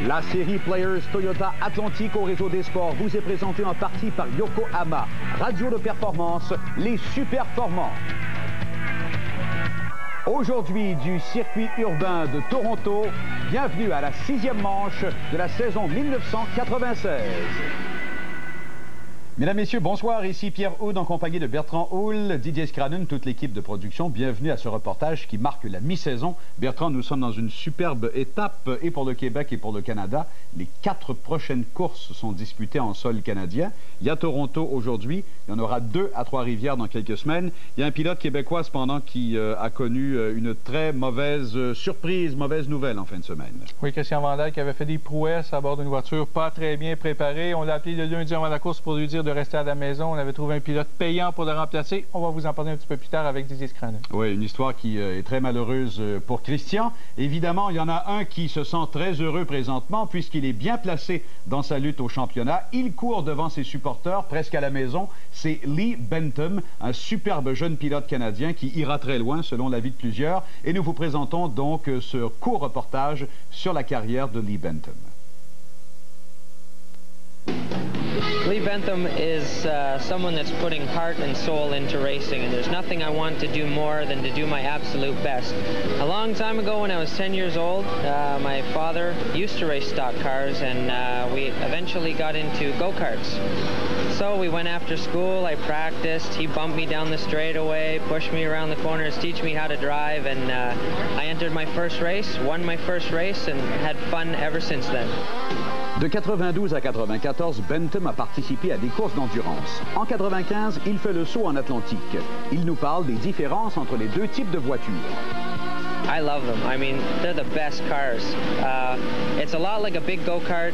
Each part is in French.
La série Players Toyota Atlantique au réseau des sports vous est présentée en partie par Yokohama, radio de performance, les Superformants. Aujourd'hui du circuit urbain de Toronto, bienvenue à la 6e manche de la saison 1996. Mesdames, Messieurs, bonsoir. Ici Pierre Houde en compagnie de Bertrand Houle, Didier Scranun, toute l'équipe de production. Bienvenue à ce reportage qui marque la mi-saison. Bertrand, nous sommes dans une superbe étape et pour le Québec et pour le Canada. Les 4 prochaines courses sont disputées en sol canadien. Il y a Toronto aujourd'hui. Il y en aura 2 à Trois-Rivières dans quelques semaines. Il y a un pilote québécois cependant qui a connu une très mauvaise surprise, mauvaise nouvelle en fin de semaine. Oui, Christian Vandal qui avait fait des prouesses à bord d'une voiture pas très bien préparée. On l'a appelé le lundi avant la course pour lui dire de rester à la maison. On avait trouvé un pilote payant pour le remplacer. On va vous en parler un petit peu plus tard avec Didier Scranun. Oui, une histoire qui est très malheureuse pour Christian. Évidemment, il y en a un qui se sent très heureux présentement puisqu'il est bien placé dans sa lutte au championnat. Il court devant ses supporters, presque à la maison. C'est Lee Bentham, un superbe jeune pilote canadien qui ira très loin selon l'avis de plusieurs. Et nous vous présentons donc ce court reportage sur la carrière de Lee Bentham. Lee Bentham is someone that's putting heart and soul into racing, and there's nothing I want to do more than to do my absolute best. A long time ago when I was 10 years old, my father used to race stock cars, and we eventually got into go-karts. So we went after school, I practiced, he bumped me down the straightaway, pushed me around the corners, teach me how to drive, and I entered my first race, won my first race, and had fun ever since then. De 92 à 94, Bentham a participé à des courses d'endurance. En 95, il fait le saut en Atlantique. Il nous parle des différences entre les 2 types de voitures. I love them. I mean, they're the best cars. It's a lot like a big go-kart.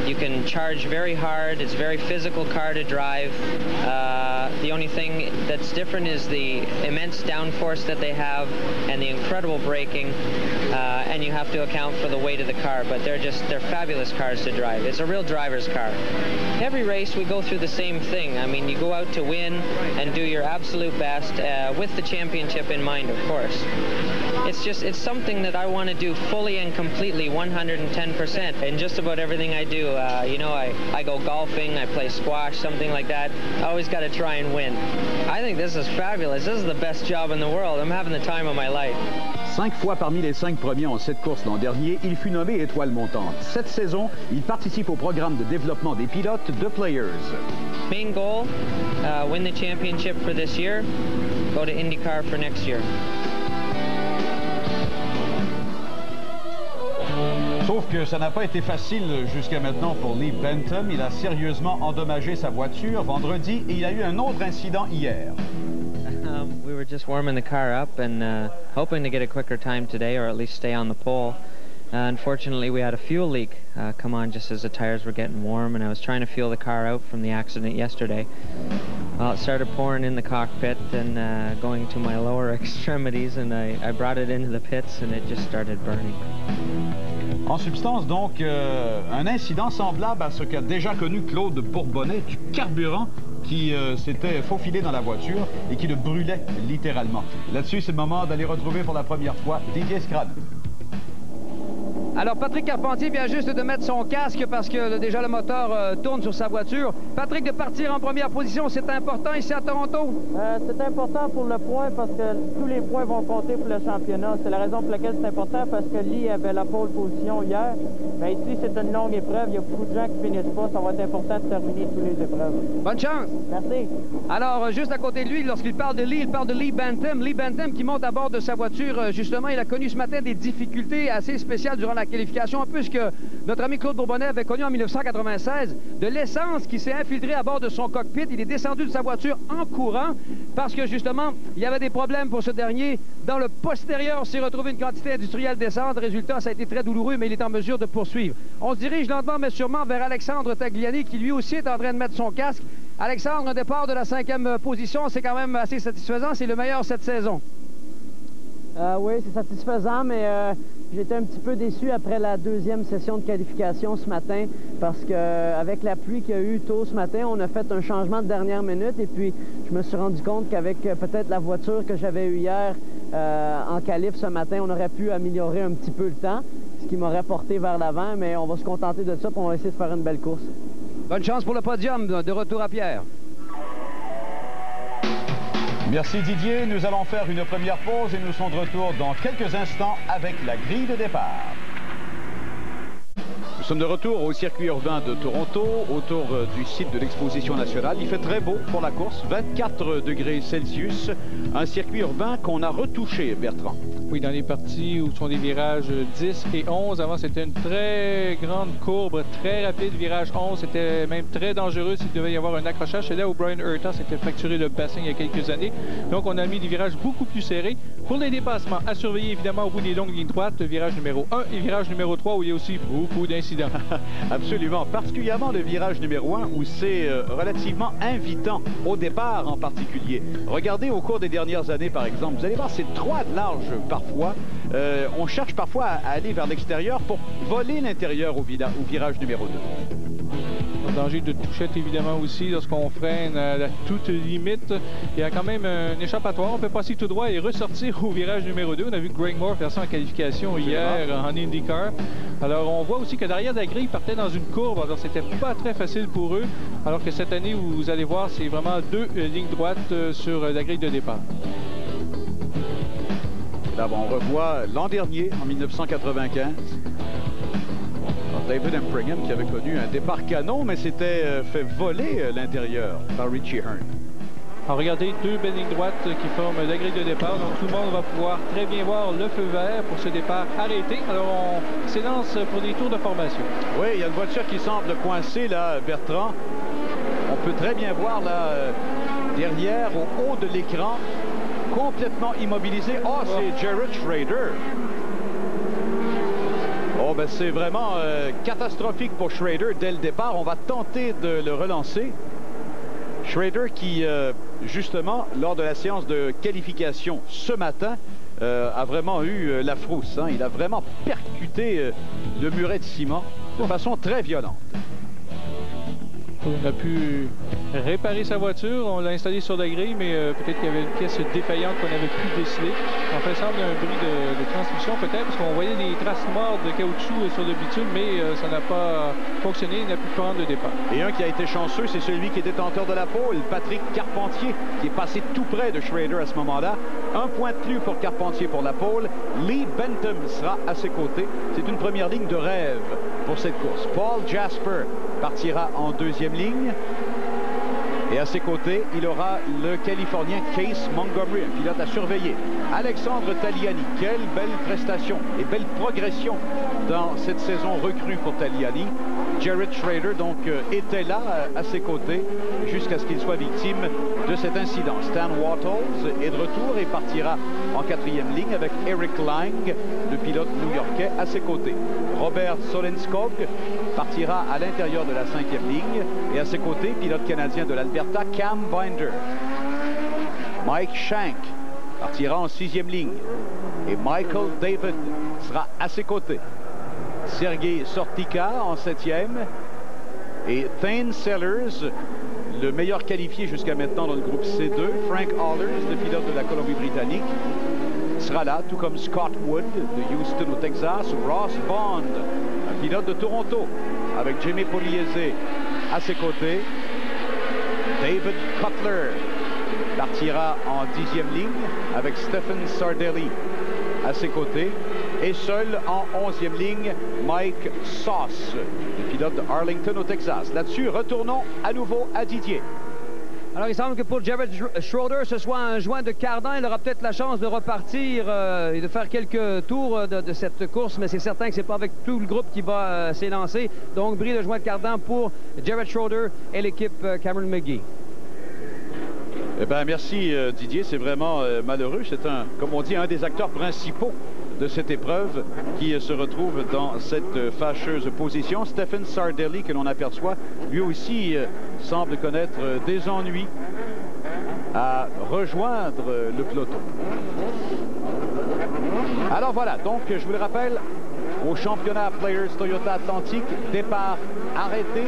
You can charge very hard. It's a very physical car to drive. The only thing that's different is the immense downforce that they have and the incredible braking. And you have to account for the weight of the car, but they're fabulous cars to drive. It's a real driver's car. Every race we go through the same thing. I mean, you go out to win and do your absolute best with the championship in mind, of course. It's something that I want to do fully and completely, 110%. In just about everything I do, you know, I go golfing, I play squash, something like that. I always got to try and win. I think this is fabulous. This is the best job in the world. I'm having the time of my life. 5 fois parmi les 5 premiers en cette course l'an dernier, il fut nommé étoile montante. Cette saison, il participe au programme de développement des pilotes de Players. Main goal, win the championship for this year, go to IndyCar for next year. Sauf que ça n'a pas été facile jusqu'à maintenant pour Lee Bentham. Il a sérieusement endommagé sa voiture vendredi et il a eu un autre incident hier. We were just warming the car up and hoping to get a quicker time today or at least stay on the pole. Unfortunately, we had a fuel leak come on just as the tires were getting warm, and I was trying to fuel the car out from the accident yesterday. Well, it started pouring in the cockpit and going to my lower extremities, and I brought it into the pits and it just started burning. En substance, donc, un incident semblable à ce qu'a déjà connu Claude Bourbonnais, du carburant qui s'était faufilé dans la voiture et qui le brûlait littéralement. Là-dessus, c'est le moment d'aller retrouver pour la première fois Didier Scranun. Alors, Patrick Carpentier vient juste de mettre son casque parce que déjà le moteur tourne sur sa voiture. Patrick, de partir en première position, c'est important ici à Toronto? C'est important pour le point parce que tous les points vont compter pour le championnat. C'est la raison pour laquelle c'est important parce que Lee avait la pole position hier. Mais ici, c'est une longue épreuve. Il y a beaucoup de gens qui finissent pas. Ça va être important de terminer toutes les épreuves. Bonne chance! Merci. Alors, juste à côté de lui, lorsqu'il parle de Lee, il parle de Lee Bentham. Lee Bentham qui monte à bord de sa voiture, justement, il a connu ce matin des difficultés assez spéciales durant la qualification, un peu ce que notre ami Claude Bourbonnais avait connu en 1996, de l'essence qui s'est infiltrée à bord de son cockpit. Il est descendu de sa voiture en courant parce que, justement, il y avait des problèmes pour ce dernier. Dans le postérieur, s'est retrouvé une quantité industrielle d'essence. Résultat, ça a été très douloureux, mais il est en mesure de poursuivre. On se dirige lentement, mais sûrement, vers Alexandre Tagliani, qui lui aussi est en train de mettre son casque. Alexandre, un départ de la 5e position, c'est quand même assez satisfaisant. C'est le meilleur cette saison. Oui, c'est satisfaisant, mais j'étais un petit peu déçu après la 2e session de qualification ce matin parce qu'avec la pluie qu'il y a eu tôt ce matin, on a fait un changement de dernière minute et puis je me suis rendu compte qu'avec peut-être la voiture que j'avais eue hier en qualif ce matin, on aurait pu améliorer un petit peu le temps. ce qui m'aurait porté vers l'avant, mais on va se contenter de ça, puis on va essayer de faire une belle course. Bonne chance pour le podium. De retour à Pierre. Merci Didier. Nous allons faire une première pause et nous sommes de retour dans quelques instants avec la grille de départ. Nous sommes de retour au circuit urbain de Toronto, autour du site de l'exposition nationale. Il fait très beau pour la course, 24 degrés Celsius. Un circuit urbain qu'on a retouché, Bertrand. Oui, dans les parties où sont des virages 10 et 11. Avant, c'était une très grande courbe, très rapide. Virage 11, c'était même très dangereux s'il devait y avoir un accrochage. C'est là où Brian Herta s'était fracturé le bassin il y a quelques années. Donc, on a mis des virages beaucoup plus serrés. Pour les dépassements, à surveiller évidemment au bout des longues lignes droites, virage numéro 1 et virage numéro 3 où il y a aussi beaucoup d'incidents. Absolument, particulièrement le virage numéro 1 où c'est relativement invitant au départ en particulier. Regardez au cours des dernières années par exemple, vous allez voir c'est droit de large parfois. On cherche parfois à aller vers l'extérieur pour voler l'intérieur au virage numéro 2. Danger de touchette évidemment aussi lorsqu'on freine à la toute limite. Il y a quand même un échappatoire. On peut passer tout droit et ressortir au virage numéro 2. On a vu Greg Moore faire ça en qualification hier en IndyCar. Alors on voit aussi que derrière la grille, ils partaient dans une courbe. Alors c'était pas très facile pour eux. Alors que cette année, vous allez voir, c'est vraiment 2 lignes droites sur la grille de départ. Là, on revoit l'an dernier, en 1995. David Empringham qui avait connu un départ canon, mais s'était fait voler l'intérieur par Richie Hearn. Alors regardez, 2 belles lignes droites qui forment la grille de départ. Donc tout le monde va pouvoir très bien voir le feu vert pour ce départ arrêté. Alors on s'élance pour des tours de formation. Oui, il y a une voiture qui semble coincée là, Bertrand. On peut très bien voir là, derrière, au haut de l'écran, complètement immobilisé. Oh, c'est Jared Schrader. Oh, ben c'est vraiment catastrophique pour Schrader dès le départ. On va tenter de le relancer. Schrader qui, justement, lors de la séance de qualification ce matin, a vraiment eu la frousse. Hein. Il a vraiment percuté le muret de ciment de façon très violente. On a pu réparer sa voiture, on l'a installée sur la grille, mais peut-être qu'il y avait une pièce défaillante qu'on avait pu déceler. En fait, ça semble un bruit de transmission peut-être, parce qu'on voyait des traces noires de caoutchouc sur le bitume, mais ça n'a pas fonctionné, il n'a pu prendre le départ. Et un qui a été chanceux, c'est celui qui est détenteur de la pole, Patrick Carpentier, qui est passé tout près de Schrader à ce moment-là. Un point de plus pour Carpentier pour la pole. Lee Bentham sera à ses côtés. C'est une première ligne de rêve pour cette course. Paul Jasper partira en deuxième ligne. Et à ses côtés, il aura le Californien Case Montgomery, un pilote à surveiller. Alexandre Tagliani, quelle belle prestation et belle progression dans cette saison recrue pour Tagliani. Jared Schrader donc était là à ses côtés jusqu'à ce qu'il soit victime de cet incident. Stan Wattles est de retour et partira en quatrième ligne avec Eric Lang, le pilote new-yorkais, à ses côtés. Robert Solenskog partira à l'intérieur de la cinquième ligne et à ses côtés, pilote canadien de l'Alberta, Cam Binder. Mike Shank partira en sixième ligne et Michael David sera à ses côtés. Sergei Sortika en septième et Thane Sellers, le meilleur qualifié jusqu'à maintenant dans le groupe C2. Frank Hollers, le pilote de la Colombie-Britannique, sera là, tout comme Scott Wood de Houston au Texas. Ross Bond, un pilote de Toronto, avec Jimmy Pugliese à ses côtés. David Cutler partira en dixième ligne avec Stephen Sardelli à ses côtés. Et seul en 11e ligne, Mike Sauce, le pilote de Arlington au Texas. Là-dessus, retournons à nouveau à Didier. Alors, il semble que pour Jared Schrader, ce soit un joint de cardan. Il aura peut-être la chance de repartir et de faire quelques tours de cette course, mais c'est certain que ce n'est pas avec tout le groupe qui va s'élancer. Donc, bris de joint de cardan pour Jared Schrader et l'équipe Cameron McGee. Eh bien, merci Didier. C'est vraiment malheureux. C'est comme on dit, un des acteurs principaux de cette épreuve qui se retrouve dans cette fâcheuse position. Stephen Sardelli, que l'on aperçoit, lui aussi semble connaître des ennuis à rejoindre le peloton. Alors voilà, donc je vous le rappelle, au championnat Players Toyota Atlantique, départ arrêté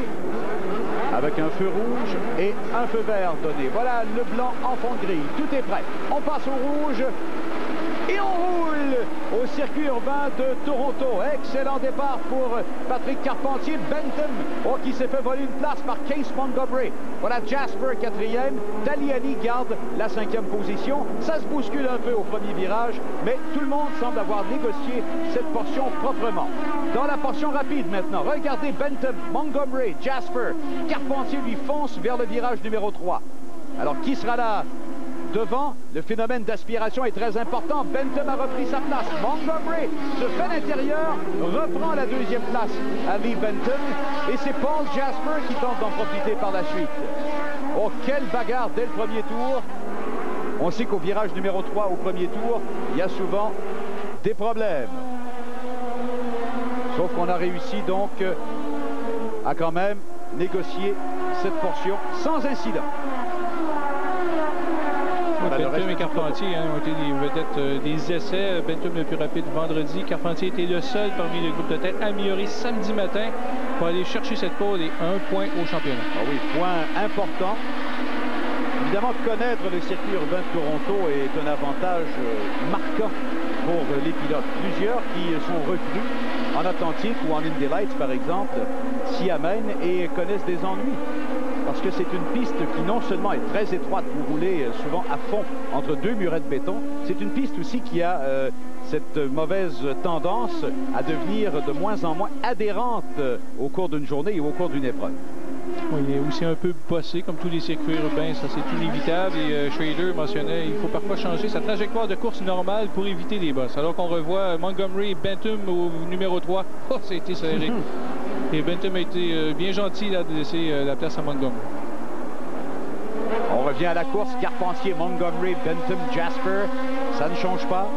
avec un feu rouge et un feu vert donné. Voilà le blanc en fond de grille. Tout est prêt. On passe au rouge. Et on roule au circuit urbain de Toronto. Excellent départ pour Patrick Carpentier. Bentham, qui s'est fait voler une place par Case Montgomery. Voilà Jasper, 4e. Taliani garde la 5e position. Ça se bouscule un peu au premier virage, mais tout le monde semble avoir négocié cette portion proprement. Dans la portion rapide maintenant, regardez Bentham, Montgomery, Jasper. Carpentier lui fonce vers le virage numéro 3. Alors qui sera là devant? Le phénomène d'aspiration est très important. Bentham a repris sa place. Montgomery se fait l'intérieur, reprend la 2e place à Lee Bentham. Et c'est Paul Jasper qui tente d'en profiter par la suite. Oh, quelle bagarre dès le premier tour. On sait qu'au virage numéro 3, au premier tour, il y a souvent des problèmes. Sauf qu'on a réussi donc à quand même négocier cette portion sans incident. Bentham et Carpentier ont été des vedettes des essais. Bentham le plus rapide vendredi. Carpentier était le seul parmi le groupe de tête amélioré samedi matin pour aller chercher cette pole et 1 point au championnat. Ah oui, point important. Évidemment, connaître le circuit urbain de Toronto est un avantage marquant pour les pilotes. Plusieurs qui sont recrues en Atlantique ou en Indy Lights, par exemple, s'y amènent et connaissent des ennuis. Parce que c'est une piste qui non seulement est très étroite, vous roulez souvent à fond entre deux murets de béton, c'est une piste aussi qui a cette mauvaise tendance à devenir de moins en moins adhérente au cours d'une journée et au cours d'une épreuve. Oui, il est aussi un peu bossé, comme tous les circuits urbains, ça c'est inévitable. Et Schrader mentionnait, il faut parfois changer sa trajectoire de course normale pour éviter les bosses. Alors qu'on revoit Montgomery et Bentham au numéro 3, oh, ça a été serré. Et Bentham a été bien gentil là, de laisser la place à Montgomery. On revient à la course, Carpentier, Montgomery, Bentham, Jasper, ça ne change pas.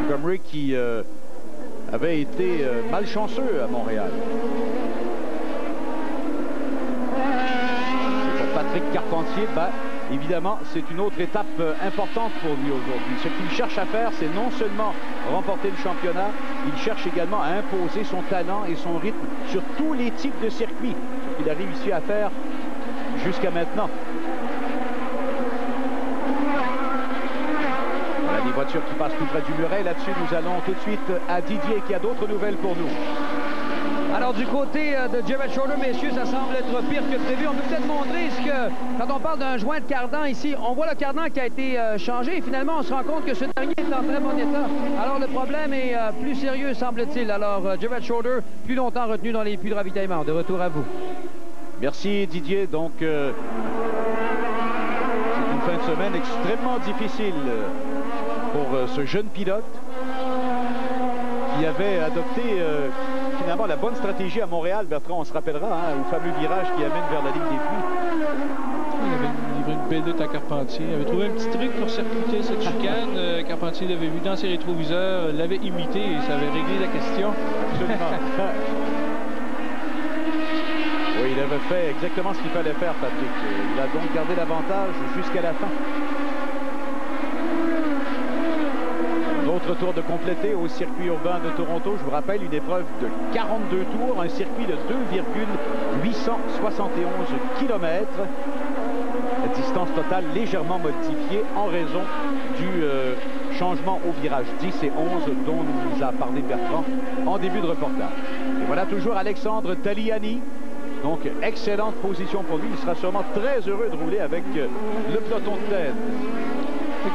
Montgomery qui avait été malchanceux à Montréal. Et pour Patrick Carpentier, évidemment, c'est une autre étape importante pour lui aujourd'hui. Ce qu'il cherche à faire, c'est non seulement remporter le championnat, il cherche également à imposer son talent et son rythme sur tous les types de circuits. Ce qu'il a réussi à faire jusqu'à maintenant. Voilà des voitures qui passent tout près du muret. Là-dessus, nous allons tout de suite à Didier qui a d'autres nouvelles pour nous. Alors, du côté de Jared Schroeder, messieurs, ça semble être pire que prévu. On peut peut-être montrer ce que, quand on parle d'un joint de cardan ici, on voit le cardan qui a été changé et finalement, on se rend compte que ce dernier est en très bon état. Alors, le problème est plus sérieux, semble-t-il. Alors, Jared Schroeder, plus longtemps retenu dans les puits de ravitaillement. De retour à vous. Merci, Didier. Donc, c'est une fin de semaine extrêmement difficile pour ce jeune pilote qui avait adopté finalement la bonne stratégie à Montréal. Bertrand, on se rappellera, au fameux virage qui amène vers la ligne des puits. Il avait livré une belle lutte à Carpentier. Il avait trouvé un petit truc pour circuiter cette chicane. Carpentier l'avait vu dans ses rétroviseurs, l'avait imité et ça avait réglé la question. Absolument. Oui, il avait fait exactement ce qu'il fallait faire, Patrick. Il a donc gardé l'avantage jusqu'à la fin. Autre tour de compléter au circuit urbain de Toronto. Je vous rappelle, une épreuve de 42 tours, un circuit de 2,871 km. La distance totale légèrement modifiée en raison du changement au virage 10 et 11 dont nous a parlé Bertrand en début de reportage. Et voilà toujours Alexandre Taliani. Donc, excellente position pour lui. Il sera sûrement très heureux de rouler avec le peloton de tête.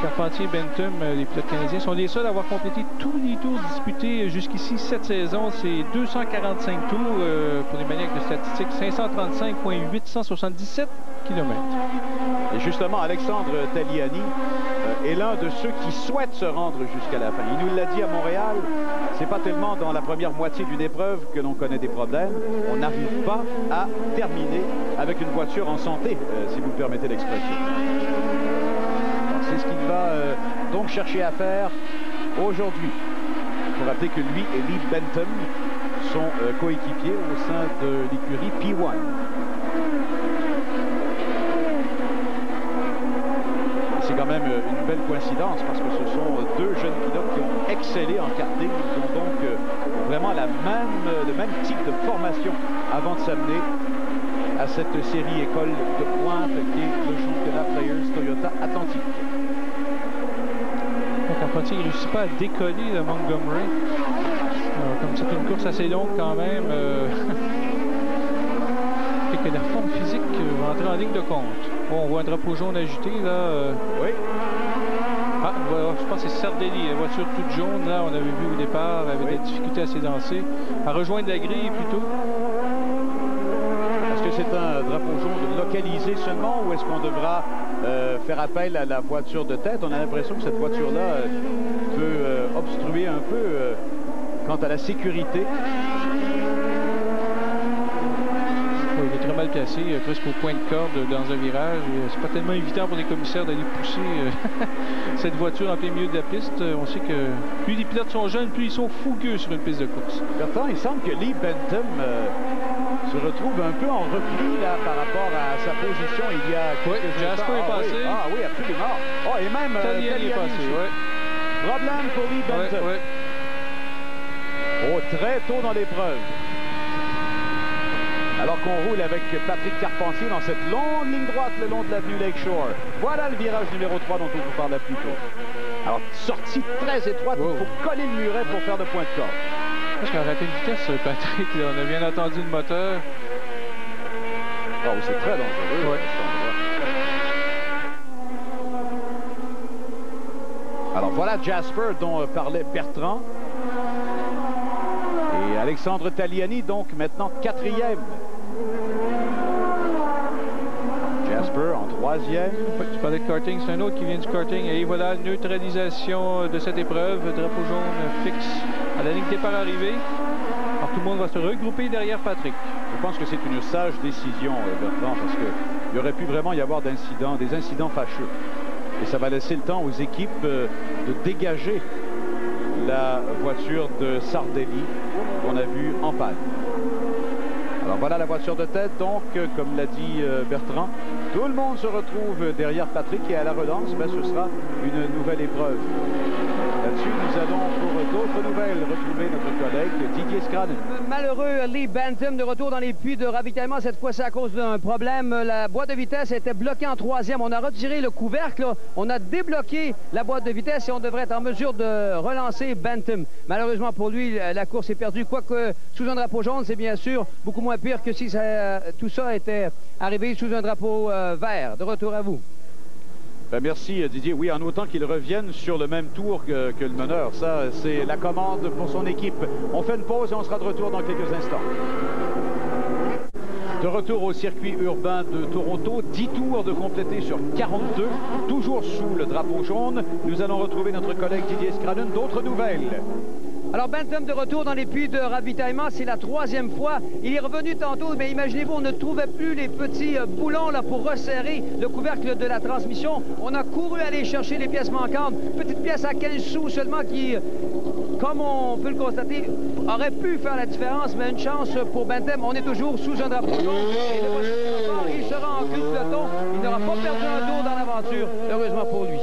Carpentier et Bentham, les pilotes canadiens, sont les seuls à avoir complété tous les tours disputés jusqu'ici cette saison. C'est 245 tours pour les maniaques de statistiques, 535,877 km. Et justement, Alexandre Taliani est l'un de ceux qui souhaitent se rendre jusqu'à la fin. Il nous l'a dit à Montréal, c'est pas tellement dans la première moitié d'une épreuve que l'on connaît des problèmes. On n'arrive pas à terminer avec une voiture en santé, si vous me permettez l'expression. C'est ce qu'il va donc chercher à faire aujourd'hui. Il faut rappeler que lui et Lee Bentham sont coéquipiers au sein de l'écurie P1. C'est quand même une belle coïncidence parce que ce sont deux jeunes pilotes qui ont excellé en karting. Ils ont donc vraiment le même type de formation avant de s'amener à cette série école de pointe qui est le championnat Players Toyota Atlantique. Carpentier ne réussit pas à décoller de Montgomery. Alors, comme c'est une course assez longue quand même, fait que la forme physique va entrer en ligne de compte. Bon, on voit un drapeau jaune agité là. Oui. Ah, voilà, je pense que c'est Sardelli, la voiture toute jaune. Là, on avait vu au départ, elle avait des difficultés à s'élancer, à rejoindre la grille plutôt. Est-ce que c'est un drapeau jaune localisé seulement ou est-ce qu'on devra faire appel à la voiture de tête? On a l'impression que cette voiture-là peut obstruer un peu quant à la sécurité. Oui, il est très mal placé, presque au point de corde dans un virage. C'est pas tellement évident pour les commissaires d'aller pousser cette voiture en plein milieu de la piste. On sait que plus les pilotes sont jeunes, plus ils sont fougueux sur une piste de course. Bertrand, il semble que Lee Bentham se retrouve un peu en repli là, par rapport à sa position il y a quelques instants. Jasper est passé. Oui. Ah oui, absolument. Oh, et même Taliani est passé, oui. Problème pour Lee Bentham. Ouais. Oh, très tôt dans l'épreuve. Alors qu'on roule avec Patrick Carpentier dans cette longue ligne droite le long de l'avenue Lakeshore. Voilà le virage numéro 3 dont on vous parlait plus tôt. Alors, sortie très étroite, il faut coller le muret pour faire de point de corde. Parce qu'il a arrêté de vitesse, Patrick. Là, on a bien entendu le moteur. Oh, c'est très dangereux. Ouais. Alors, voilà Jasper dont parlait Bertrand. Et Alexandre Taliani, donc, maintenant 4e. Jasper en 3e. Tu parlais de karting, c'est un autre qui vient du karting. Et voilà, neutralisation de cette épreuve. Drapeau jaune fixe à la ligne départ arrivée. Alors tout le monde va se regrouper derrière Patrick. Je pense que c'est une sage décision, Bertrand, parce qu'il aurait pu vraiment y avoir d'incidents, des incidents fâcheux. Et ça va laisser le temps aux équipes de dégager la voiture de Sardelli qu'on a vue en panne. Alors voilà la voiture de tête, donc, comme l'a dit Bertrand, tout le monde se retrouve derrière Patrick et à la relance, ce sera une nouvelle épreuve. Là-dessus, nous allons pour d'autres nouvelles retrouver notre collègue Didier Scranen. Malheureux Lee Bentham de retour dans les puits de ravitaillement. Cette fois, c'est à cause d'un problème. La boîte de vitesse était bloquée en 3e. On a retiré le couvercle. On a débloqué la boîte de vitesse et on devrait être en mesure de relancer Bentham. Malheureusement pour lui, la course est perdue. Quoique sous un drapeau jaune, c'est bien sûr beaucoup moins pire que si tout ça était arrivé sous un drapeau vert. De retour à vous. Merci Didier. Oui, en autant qu'il revienne sur le même tour que le meneur. Ça, c'est la commande pour son équipe. On fait une pause et on sera de retour dans quelques instants. De retour au circuit urbain de Toronto. 10 tours de complétés sur 42. Toujours sous le drapeau jaune. Nous allons retrouver notre collègue Didier Scranen. D'autres nouvelles. Alors Bentham de retour dans les puits de ravitaillement, c'est la 3e fois. Il est revenu tantôt, mais imaginez-vous, on ne trouvait plus les petits boulons là, pour resserrer le couvercle de la transmission. On a couru aller chercher les pièces manquantes. Petite pièce à 15 sous seulement qui, comme on peut le constater, aurait pu faire la différence, mais une chance pour Bentham. On est toujours sous un drapeau jaune. Et le voici encore, il sera en queue de peloton. Il n'aura pas perdu un tour dans l'aventure, heureusement pour lui.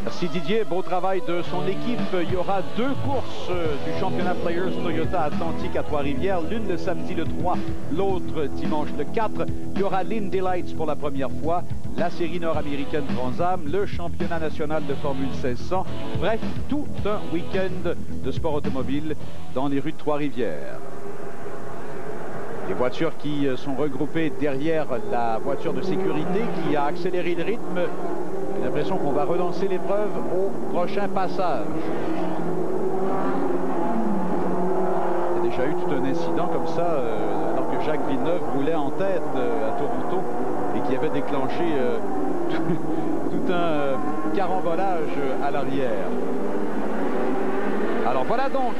Merci Didier, beau travail de son équipe. Il y aura 2 courses du championnat Players Toyota Atlantique à Trois-Rivières. L'une le samedi le 3, l'autre dimanche le 4. Il y aura l'Indy Lights pour la première fois, la série nord-américaine Trans-Am, le championnat national de Formule 1600. Bref, tout un week-end de sport automobile dans les rues de Trois-Rivières. Les voitures qui sont regroupées derrière la voiture de sécurité qui a accéléré le rythme. J'ai l'impression qu'on va relancer l'épreuve au prochain passage. Il y a déjà eu tout un incident comme ça, alors que Jacques Villeneuve roulait en tête à Toronto et qui avait déclenché tout un carambolage à l'arrière. Alors voilà donc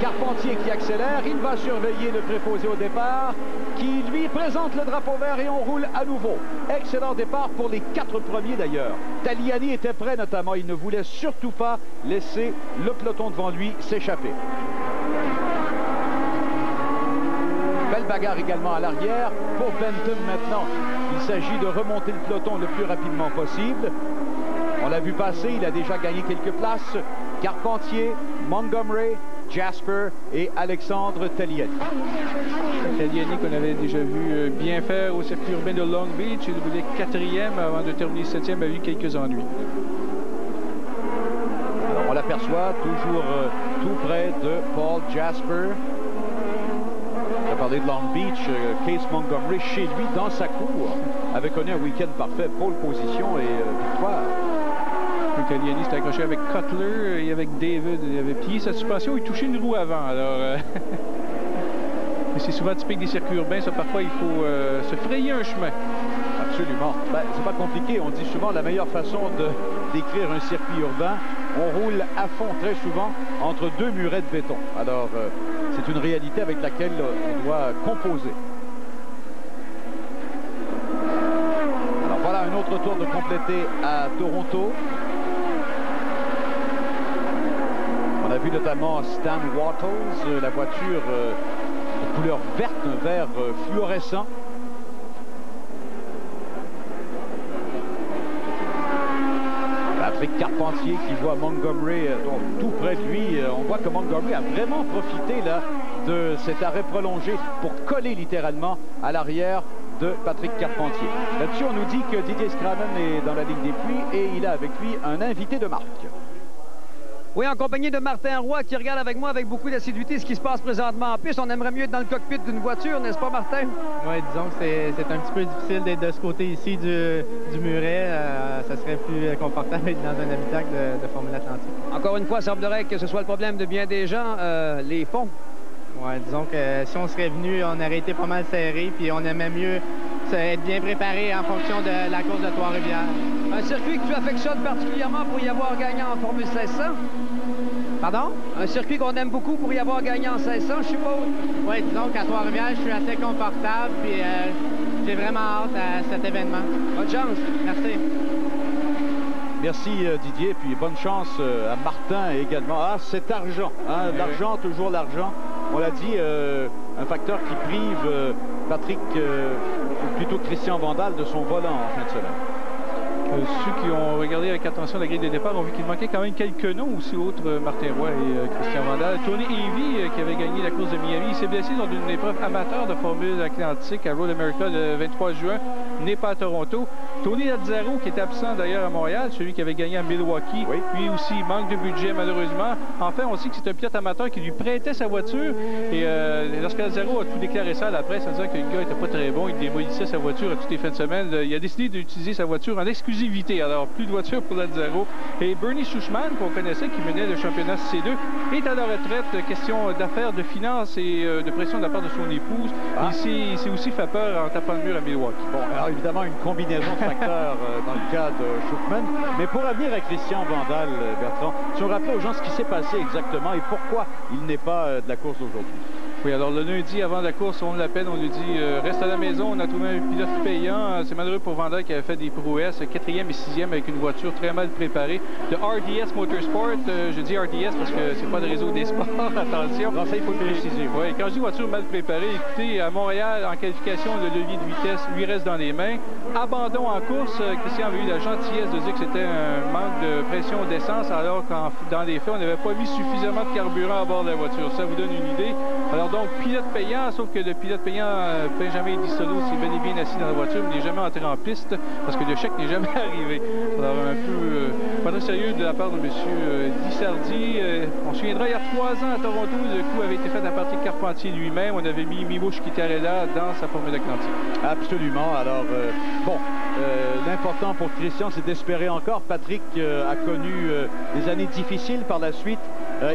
Carpentier qui accélère. Il va surveiller le préposé au départ qui lui présente le drapeau vert et on roule à nouveau. Excellent départ pour les 4 premiers d'ailleurs. Taliani était prêt notamment. Il ne voulait surtout pas laisser le peloton devant lui s'échapper. Belle bagarre également à l'arrière. Pour Bentham maintenant, il s'agit de remonter le peloton le plus rapidement possible. On l'a vu passer, il a déjà gagné quelques places. Carpentier, Montgomery, Jasper et Alexandre Taliani. Taliani qu'on avait déjà vu bien faire au circuit urbain de Long Beach. Il voulait 4e avant de terminer 7e, a eu quelques ennuis. Alors on l'aperçoit toujours tout près de Paul Jasper. On a parlé de Long Beach, Case Montgomery chez lui dans sa cour avait connu un week-end parfait, pole position et victoire. Taliani s'est accroché avec Cutler et avec David. Il avait plié sa suspension, il touchait une roue avant. Alors, c'est souvent typique des circuits urbains, ça. Parfois, il faut se frayer un chemin. Absolument. Ben, c'est pas compliqué. On dit souvent la meilleure façon de décrire un circuit urbain, on roule à fond très souvent entre deux murets de béton. Alors, c'est une réalité avec laquelle on doit composer. Alors voilà un autre tour de compléter à Toronto. On a vu notamment Stan Wattles, la voiture de couleur verte, un vert fluorescent. Patrick Carpentier qui voit Montgomery tout près de lui. On voit que Montgomery a vraiment profité là, de cet arrêt prolongé pour coller littéralement à l'arrière de Patrick Carpentier. Là-dessus, on nous dit que Didier Scranen est dans la ligne des puits et il a avec lui un invité de marque. Oui, en compagnie de Martin Roy qui regarde avec moi avec beaucoup d'assiduité ce qui se passe présentement en piste. On aimerait mieux être dans le cockpit d'une voiture, n'est-ce pas, Martin? Oui, disons que c'est un petit peu difficile d'être de ce côté ici du muret. Ça serait plus confortable d'être dans un habitacle de Formule Atlantique. Encore une fois, il semblerait que ce soit le problème de bien des gens, les fonds. Oui, disons que si on serait venu, on aurait été pas mal serré, puis on aimait mieux être bien préparé en fonction de la course de Trois-Rivières. Un circuit que tu affectionnes particulièrement pour y avoir gagné en Formule 1600? Pardon? Un circuit qu'on aime beaucoup pour y avoir gagné en 1600, je suppose? Oui, disons qu'à Trois-Rivières, je suis assez confortable, puis j'ai vraiment hâte à cet événement. Bonne chance. Merci. Merci Didier, puis bonne chance à Martin également. Ah, cet argent, hein, l'argent, toujours l'argent. On l'a dit, un facteur qui prive Patrick, ou plutôt Christian Vandal, de son volant en fin de semaine. Ceux qui ont regardé avec attention la grille de départ ont vu qu'il manquait quand même quelques noms aussi, outre Martin Roy et Christian Vandal. Tony Evie, qui avait gagné la course de Miami, il s'est blessé dans une épreuve amateur de Formule Atlantique à Road America le 23 juin, n'est pas à Toronto. Tony Lazzaro, qui était absent d'ailleurs à Montréal, celui qui avait gagné à Milwaukee, oui. Lui aussi manque de budget malheureusement. Enfin, on sait que c'est un pilote amateur qui lui prêtait sa voiture et lorsque Lazzaro a tout déclaré ça à la presse en disant que le gars n'était pas très bon, il démolissait sa voiture à toutes les fins de semaine, il a décidé d'utiliser sa voiture en exclusivité. Alors, plus de voiture pour Lazzaro. Et Bernie Schuchman, qu'on connaissait, qui menait le championnat C2, est à la retraite. Question d'affaires, de finances et de pression de la part de son épouse. Ah. Il s'est aussi fait peur en tapant le mur à Milwaukee. Bon, alors évidemment, une combinaison de facteurs dans le cas de Schuchman. Mais pour revenir à Christian Vandal, Bertrand, si on rappelle aux gens ce qui s'est passé exactement et pourquoi il n'est pas de la course aujourd'hui. Oui, alors le lundi avant la course, on l'appelle, on lui dit reste à la maison, on a trouvé un pilote payant. C'est malheureux pour Vandal qui avait fait des prouesses, 4e et 6e avec une voiture très mal préparée. De RDS Motorsport, je dis RDS parce que c'est pas le réseau des sports, attention. Non, ça il faut le préciser. Oui, quand je dis voiture mal préparée, écoutez, à Montréal, en qualification, le levier de vitesse lui reste dans les mains. Abandon en course, Christian avait eu la gentillesse de dire que c'était un manque de pression d'essence, alors qu'en dans les faits, on n'avait pas mis suffisamment de carburant à bord de la voiture. Ça vous donne une idée. Alors donc, pilote payant, sauf que le pilote payant, Benjamin Dissolo, s'est bel et bien assis dans la voiture, mais il n'est jamais entré en piste parce que le chèque n'est jamais arrivé. Alors, un peu pas très sérieux de la part de M. Dissardi. On se souviendra, il y a 3 ans à Toronto, le coup avait été fait à Patrick Carpentier lui-même. On avait mis Mimo Chiquitarella dans sa Formule Atlantique. Absolument. Alors, l'important pour Christian, c'est d'espérer encore. Patrick a connu des années difficiles par la suite.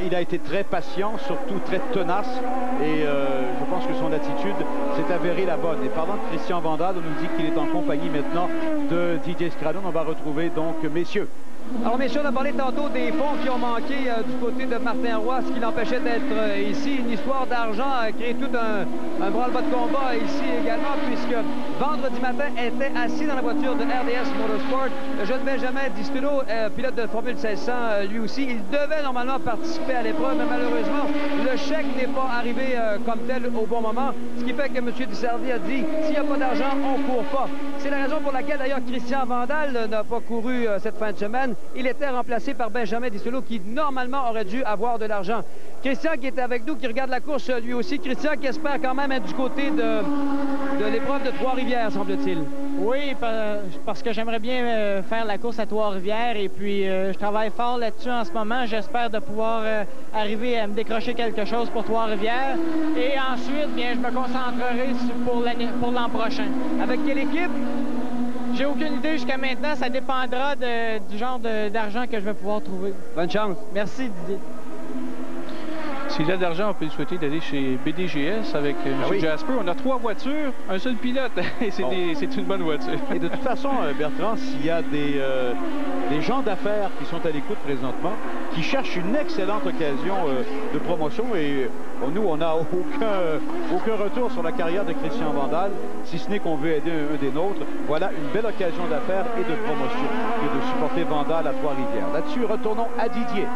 Il a été très patient, surtout très tenace. Et je pense que son attitude s'est avérée la bonne. Et parlant de Christian Vandal, on nous dit qu'il est en compagnie maintenant de Didier Scranen. On va retrouver donc messieurs. Alors, messieurs, on a parlé tantôt des fonds qui ont manqué du côté de Martin Roy, ce qui l'empêchait d'être ici. Une histoire d'argent a créé tout un branle-bas de combat ici également, puisque vendredi matin était assis dans la voiture de RDS Motorsport. Le jeune Benjamin Dissolo, pilote de Formule 1600, lui aussi, il devait normalement participer à l'épreuve, mais malheureusement, le chèque n'est pas arrivé comme tel au bon moment, ce qui fait que M. Dissardi a dit, s'il n'y a pas d'argent, on ne court pas. C'est la raison pour laquelle, d'ailleurs, Christian Vandal n'a pas couru cette fin de semaine. Il était remplacé par Benjamin Disselot, qui normalement aurait dû avoir de l'argent. Christian qui est avec nous, qui regarde la course lui aussi. Christian qui espère quand même être du côté de l'épreuve de Trois-Rivières, semble-t-il. Oui, parce que j'aimerais bien faire la course à Trois-Rivières et puis je travaille fort là-dessus en ce moment. J'espère de pouvoir arriver à me décrocher quelque chose pour Trois-Rivières. Et ensuite, bien, je me concentrerai pour l'an prochain. Avec quelle équipe? J'ai aucune idée jusqu'à maintenant. Ça dépendra du genre d'argent que je vais pouvoir trouver. Bonne chance. Merci, Didier. S'il a de l'argent, on peut lui souhaiter d'aller chez BDGS avec M. Jasper. On a 3 voitures, un seul pilote. C'est une bonne voiture. Et de toute façon, Bertrand, s'il y a des gens d'affaires qui sont à l'écoute présentement, qui cherchent une excellente occasion de promotion, et nous, on n'a aucun retour sur la carrière de Christian Vandal, si ce n'est qu'on veut aider un des nôtres. Voilà une belle occasion d'affaires et de promotion que de supporter Vandal à Trois-Rivières. Là-dessus, retournons à Didier.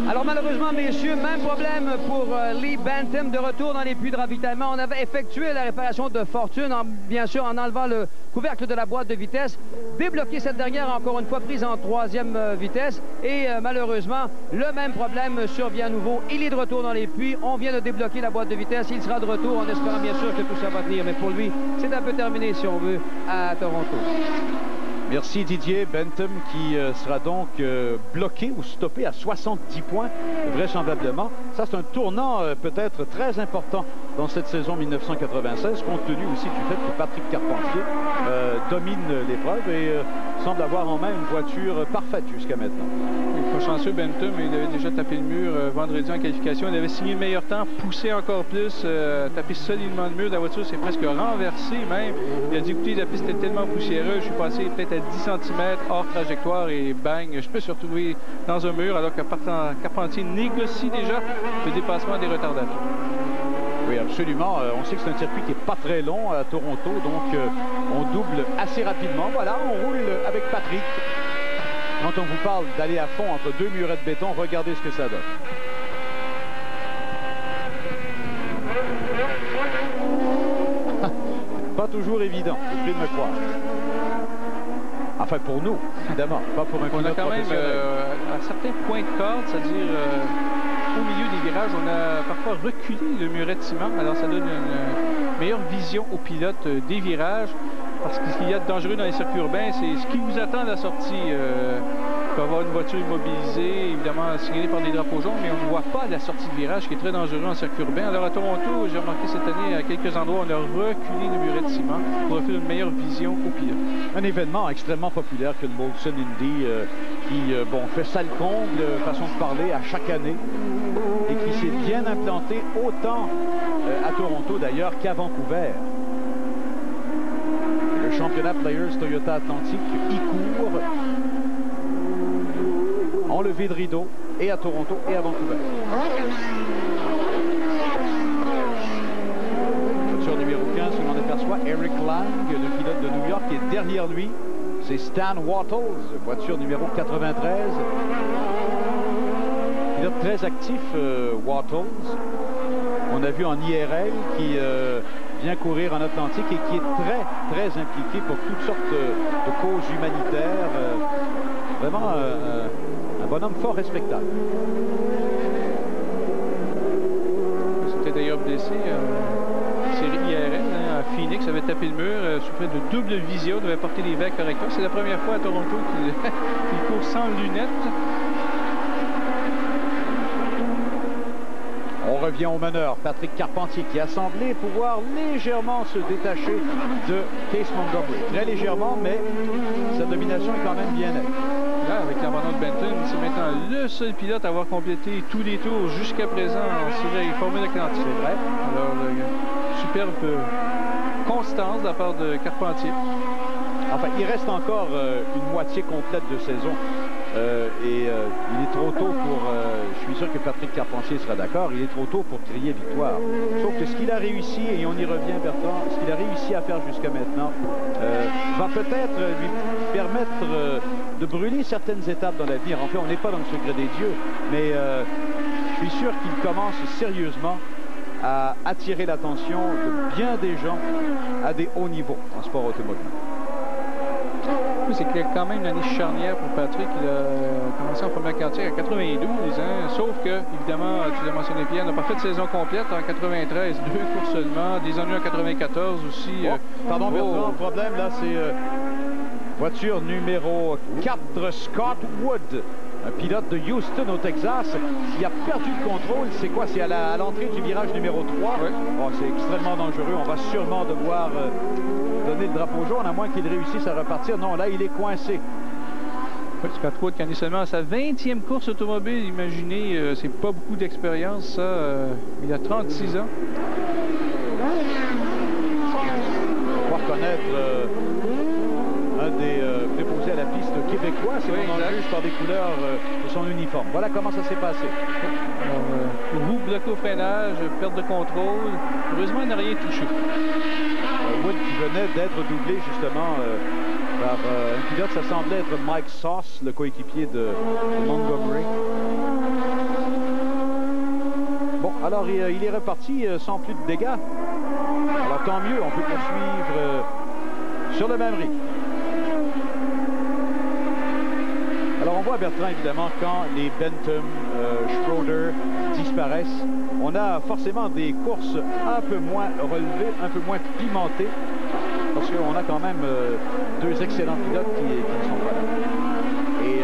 Alors malheureusement, messieurs, même problème pour Lee Bantam de retour dans les puits de ravitaillement. On avait effectué la réparation de fortune, bien sûr en enlevant le couvercle de la boîte de vitesse, débloqué cette dernière, encore une fois prise en 3e vitesse. Et malheureusement, le même problème survient à nouveau. Il est de retour dans les puits. On vient de débloquer la boîte de vitesse. Il sera de retour en espérant bien sûr que tout ça va tenir. Mais pour lui, c'est un peu terminé, si on veut, à Toronto. Merci Didier. Bantam qui sera donc bloqué ou stoppé à 70 points, vraisemblablement. Ça, c'est un tournant peut-être très important dans cette saison 1996, compte tenu aussi du fait que Patrick Carpentier domine l'épreuve et semble avoir en main une voiture parfaite jusqu'à maintenant. Il faut chanceux Bantam, il avait déjà tapé le mur vendredi en qualification. Il avait signé le meilleur temps, poussé encore plus, tapé solidement le mur. La voiture s'est presque renversée même. Il a dit, écoutez, la piste était tellement poussiéreuse, je suis passé peut-être à 10 cm hors trajectoire et bang, je me suis retrouvé dans un mur alors que Carpentier négocie déjà le dépassement des retardataires. Oui, absolument. On sait que c'est un circuit qui n'est pas très long à Toronto, donc on double assez rapidement. Voilà, on roule avec Patrick. Quand on vous parle d'aller à fond entre 2 murets de béton, regardez ce que ça donne. Pas toujours évident, je prie de me croire. Enfin, pour nous, évidemment, pas pour un pilote professionnel. On a quand même, à certains points de corde, c'est-à-dire au milieu des virages, on a parfois reculé le muret de ciment. Alors, ça donne une meilleure vision aux pilotes des virages. Parce que ce qu'il y a de dangereux dans les circuits urbains, c'est ce qui vous attend à la sortie. Il peut y avoir une voiture immobilisée, évidemment signalée par des drapeaux jaunes, mais on ne voit pas la sortie de virage qui est très dangereux en circuit urbain. Alors à Toronto, j'ai remarqué cette année, à quelques endroits, on a reculé le muret de ciment pour offrir une meilleure vision aux pilotes. Un événement extrêmement populaire que le Molson Indy, qui fait sale comble, façon de parler, à chaque année, et qui s'est bien implanté autant à Toronto d'ailleurs qu'à Vancouver. Le championnat Players Toyota Atlantique y court, enlevé de rideau, et à Toronto et à Vancouver. Voiture numéro 15, où l'on aperçoit Eric Lang, le pilote de New York, qui est derrière lui. C'est Stan Wattles, voiture numéro 93. Pilote très actif, Wattles. On a vu en IRL qui vient courir en Atlantique et qui est très impliqué pour toutes sortes de causes humanitaires. Vraiment un bonhomme fort respectable. C'était d'ailleurs blessé série IRL à Phoenix, avait tapé le mur, souffrait de double vision, devait porter les verres correcteurs. C'est la première fois à Toronto qu'il court sans lunettes. On revient au meneur, Patrick Carpentier, qui a semblé pouvoir légèrement se détacher de Case Montgomery. Très légèrement, mais sa domination est quand même bien nette. Là, avec l'abandon de Benton, c'est maintenant le seul pilote à avoir complété tous les tours jusqu'à présent en série Formule Atlantique. C'est vrai. Alors, superbe constance de la part de Carpentier. Enfin, il reste encore une moitié complète de saison. Il est trop tôt pour... je suis sûr que Patrick Carpentier sera d'accord. Il est trop tôt pour crier victoire. Sauf que ce qu'il a réussi, et on y revient, Bertrand, ce qu'il a réussi à faire jusqu'à maintenant va peut-être lui permettre de brûler certaines étapes dans l'avenir. En fait, on n'est pas dans le secret des dieux, mais je suis sûr qu'il commence sérieusement à attirer l'attention de bien des gens à des hauts niveaux en sport automobile. Oui, c'est quand même une année charnière pour Patrick. Il a commencé en première quantière à 92, hein, sauf que, évidemment, tu l'as mentionné, Pierre, n'a pas fait de saison complète en 93, 2 courses seulement, des ennuis en 94 aussi. Pardon, Bertrand, le problème, là, c'est voiture numéro 4, Scott Wood, un pilote de Houston au Texas. Il a perdu le contrôle. C'est quoi? C'est à l'entrée du virage numéro 3. Oui. Bon, c'est extrêmement dangereux. On va sûrement devoir donner le drapeau jaune, à moins qu'il réussisse à repartir. Non, là, il est coincé. Oui, Scott Wood qui en est seulement à sa 20e course automobile. Imaginez, c'est pas beaucoup d'expérience, ça. Il a 36 ans. On va reconnaître un des préposés à la piste québécois, si on en juge par des couleurs de son uniforme. Voilà comment ça s'est passé. Roue bloquée au freinage, perte de contrôle. Heureusement, il n'a rien touché. Wood qui venait d'être doublé justement par un pilote, ça semblait être Mike Sauce, le coéquipier de Montgomery. Bon, alors il est reparti sans plus de dégâts. Alors tant mieux, on peut poursuivre sur le même rythme. Alors on voit, Bertrand, évidemment, quand les Bentham, Schroeder disparaissent, on a forcément des courses un peu moins relevées, un peu moins pimentées, parce qu'on a quand même deux excellents pilotes qui ne sont pas là. Et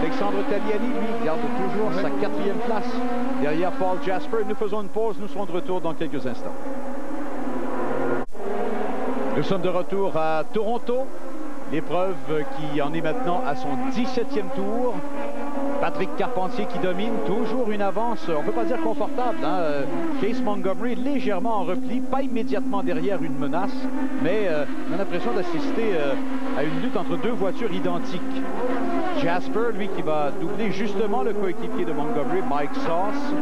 Alexandre Tagliani, lui, garde toujours sa 4e place derrière Paul Jasper. Nous faisons une pause, nous serons de retour dans quelques instants. Nous sommes de retour à Toronto. L'épreuve qui en est maintenant à son 17e tour. Patrick Carpentier qui domine, toujours une avance, on ne peut pas dire confortable. Hein? Case Montgomery légèrement en repli, pas immédiatement derrière une menace, mais on a l'impression d'assister à une lutte entre deux voitures identiques. Jasper, lui, qui va doubler justement le coéquipier de Montgomery, Mike Sauce.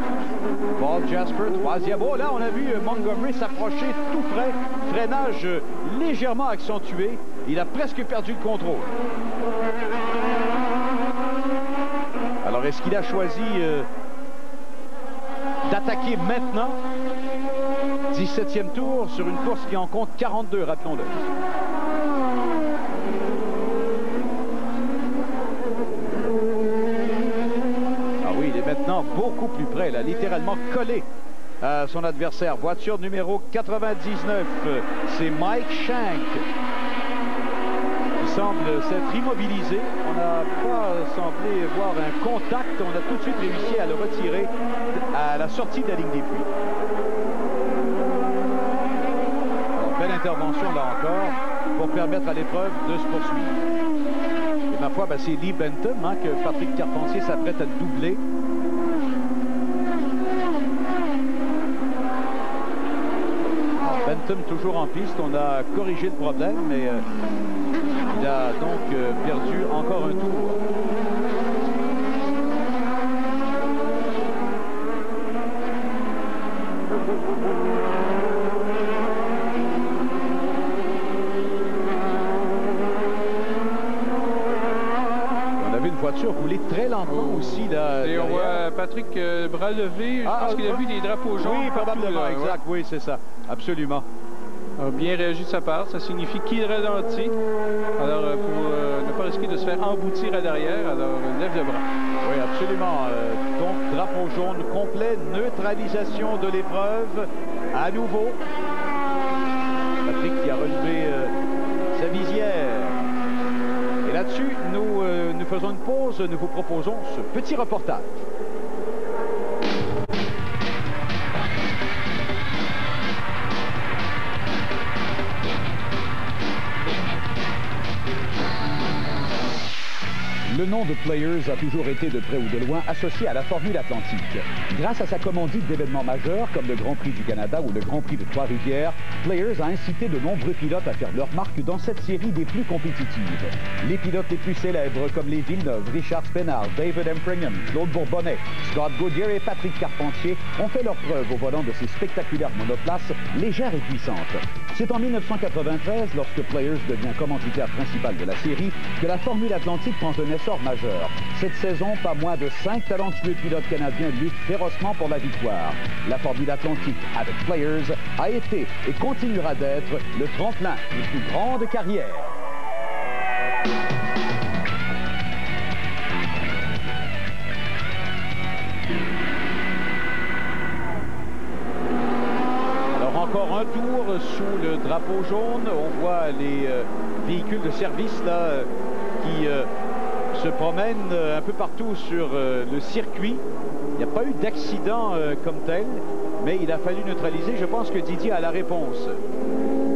Paul Jasper, 3e. Oh, là, on a vu Montgomery s'approcher tout près, freinage légèrement accentué. Il a presque perdu le contrôle. Alors, est-ce qu'il a choisi d'attaquer maintenant? 17e tour sur une course qui en compte 42, rappelons-le. Ah oui, il est maintenant beaucoup plus près, là, littéralement collé à son adversaire. Voiture numéro 99, c'est Mike Shank. Semble s'être immobilisé. On n'a pas semblé voir un contact. On a tout de suite réussi à le retirer à la sortie de la ligne des puits. Alors, belle intervention là encore pour permettre à l'épreuve de se poursuivre. Et ma foi, c'est Lee Bentham que Patrick Carpentier s'apprête à doubler. Alors, Bentham toujours en piste. On a corrigé le problème, mais il a donc perdu encore un tour. On avait une voiture rouler très lentement aussi. Là, et on voit Patrick bras levé. Je pense qu'il a vu des drapeaux jaunes. Oui, probablement, partout, exact. Oui, c'est ça. Absolument. A bien réagi de sa part, ça signifie qu'il ralentit. Alors, pour ne pas risquer de se faire emboutir à l'arrière, alors lève le bras. Oui, absolument. Donc, drapeau jaune complet, neutralisation de l'épreuve. À nouveau, Patrick qui a relevé sa visière. Et là-dessus, nous faisons une pause. Nous vous proposons ce petit reportage. Le nom de Players a toujours été de près ou de loin associé à la Formule Atlantique. Grâce à sa commandite d'événements majeurs comme le Grand Prix du Canada ou le Grand Prix de Trois-Rivières, Players a incité de nombreux pilotes à faire leur marque dans cette série des plus compétitives. Les pilotes les plus célèbres comme les Villeneuve, Richard Spenard, David Empringham, Claude Bourbonnais, Scott Goodyear et Patrick Carpentier ont fait leur preuve au volant de ces spectaculaires monoplaces légères et puissantes. C'est en 1993, lorsque Players devient commanditaire principal de la série, que la Formule Atlantique prend un essor majeur. Cette saison, pas moins de 5 talentueux pilotes canadiens luttent férocement pour la victoire. La Formule Atlantique, avec Players, a été et continuera d'être le tremplin des plus grandes carrières. Alors encore un tour sous le drapeau jaune. On voit les véhicules de service là qui se promènent un peu partout sur le circuit. Il n'y a pas eu d'accident comme tel, mais il a fallu neutraliser. Je pense que Didier a la réponse.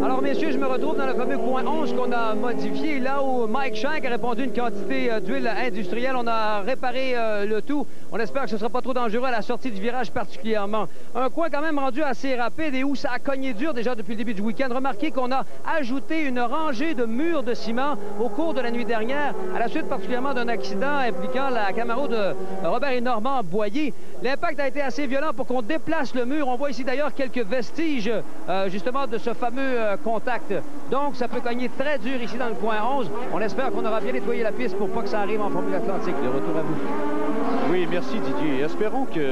Alors, messieurs, je me retrouve dans le fameux coin 11 qu'on a modifié, là où Mike Shank a répondu une quantité d'huile industrielle. On a réparé le tout. On espère que ce ne sera pas trop dangereux à la sortie du virage particulièrement. Un coin quand même rendu assez rapide et où ça a cogné dur déjà depuis le début du week-end. Remarquez qu'on a ajouté une rangée de murs de ciment au cours de la nuit dernière, à la suite particulièrement d'un accident impliquant la Camaro de Robert et Normand Boyer. L'impact a été assez violent pour qu'on déplace le mur. On voit ici d'ailleurs quelques vestiges justement de ce fameux contact. Donc, ça peut cogner très dur ici dans le coin 11. On espère qu'on aura bien nettoyé la piste pour pas que ça arrive en Formule Atlantique. De retour à vous. Oui, merci Didier. Espérons qu'il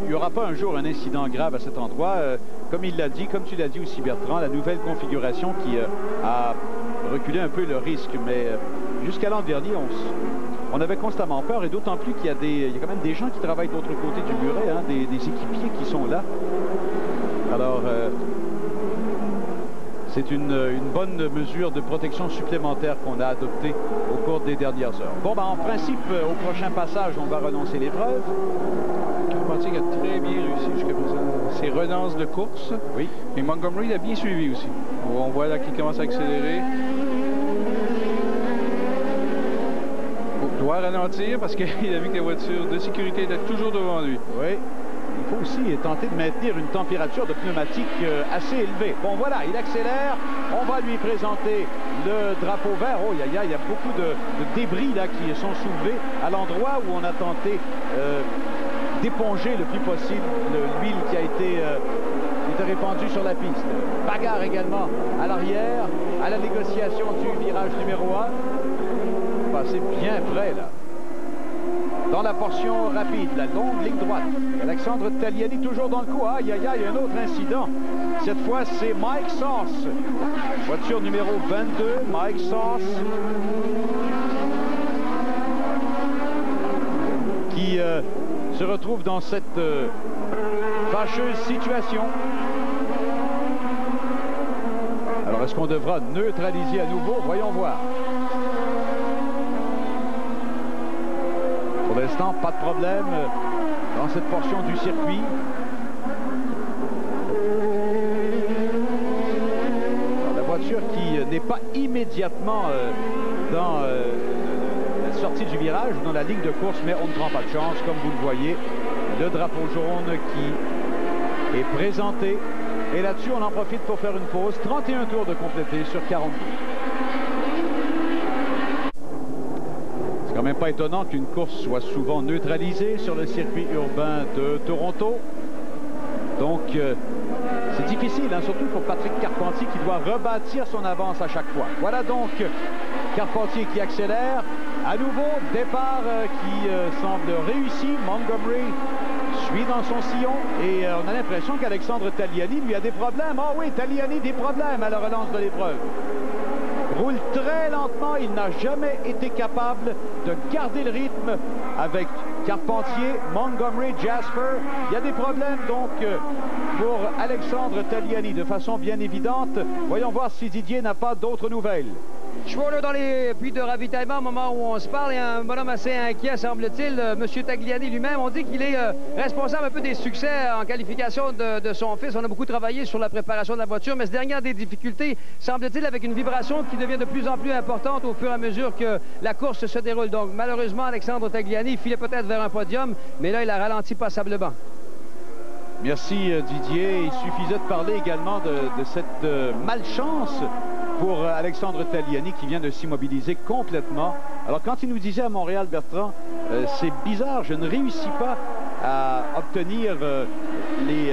n'y aura pas un jour un incident grave à cet endroit. Comme il l'a dit, comme tu l'as dit aussi Bertrand, la nouvelle configuration qui a reculé un peu le risque. Mais jusqu'à l'an dernier, on avait constamment peur, et d'autant plus qu'il y a quand même des gens qui travaillent de l'autre côté du muret, hein, des équipiers qui sont là. Alors, c'est une bonne mesure de protection supplémentaire qu'on a adoptée au cours des dernières heures. Bon, ben, en principe, au prochain passage, on va renoncer l'épreuve. Carpentier a très bien réussi jusqu'à présent ses relances de course. Oui. Et Montgomery l'a bien suivi aussi. On voit là qu'il commence à accélérer. Il doit ralentir parce qu'il a vu que la voiture de sécurité était toujours devant lui. Oui. Il faut aussi tenter de maintenir une température de pneumatique assez élevée. Bon, voilà, il accélère. On va lui présenter le drapeau vert. Oh, il y a beaucoup de débris là qui sont soulevés à l'endroit où on a tenté d'éponger le plus possible l'huile qui a été répandue sur la piste. Bagarre également à l'arrière, à la négociation du virage numéro 1. Passé bien près là. Dans la portion rapide, la longue ligne droite. Alexandre Tagliani toujours dans le coup. Aïe, aïe, aïe, un autre incident. Cette fois, c'est Mike Sauce. Voiture numéro 22, Mike Sauce. Qui se retrouve dans cette fâcheuse situation. Alors, est-ce qu'on devra neutraliser à nouveau? Voyons voir. Pour l'instant, pas de problème dans cette portion du circuit. Alors, la voiture qui n'est pas immédiatement dans la sortie du virage, dans la ligne de course, mais on ne prend pas de chance, comme vous le voyez. Le drapeau jaune qui est présenté. Et là-dessus, on en profite pour faire une pause. 31 tours de compléter sur 42. C'est quand même pas étonnant qu'une course soit souvent neutralisée sur le circuit urbain de Toronto. Donc, c'est difficile, hein, surtout pour Patrick Carpentier qui doit rebâtir son avance à chaque fois. Voilà donc Carpentier qui accélère. À nouveau, départ qui semble réussi. Montgomery suit dans son sillon et on a l'impression qu'Alexandre Tagliani lui a des problèmes. Ah oui, Tagliani des problèmes à la relance de l'épreuve. Roule très lentement, il n'a jamais été capable de garder le rythme avec Carpentier, Montgomery, Jasper. Il y a des problèmes donc pour Alexandre Tagliani de façon bien évidente. Voyons voir si Didier n'a pas d'autres nouvelles. Schwaller dans les puits de ravitaillement au moment où on se parle, et un bonhomme assez inquiet, semble-t-il, M. Tagliani lui-même. On dit qu'il est responsable un peu des succès en qualification de son fils. On a beaucoup travaillé sur la préparation de la voiture, mais ce dernier a des difficultés, semble-t-il, avec une vibration qui devient de plus en plus importante au fur et à mesure que la course se déroule. Donc, malheureusement, Alexandre Tagliani filait peut-être vers un podium, mais là, il a ralenti passablement. Merci Didier. Il suffisait de parler également de cette malchance pour Alexandre Tagliani qui vient de s'immobiliser complètement. Alors quand il nous disait à Montréal, Bertrand, c'est bizarre, je ne réussis pas à obtenir les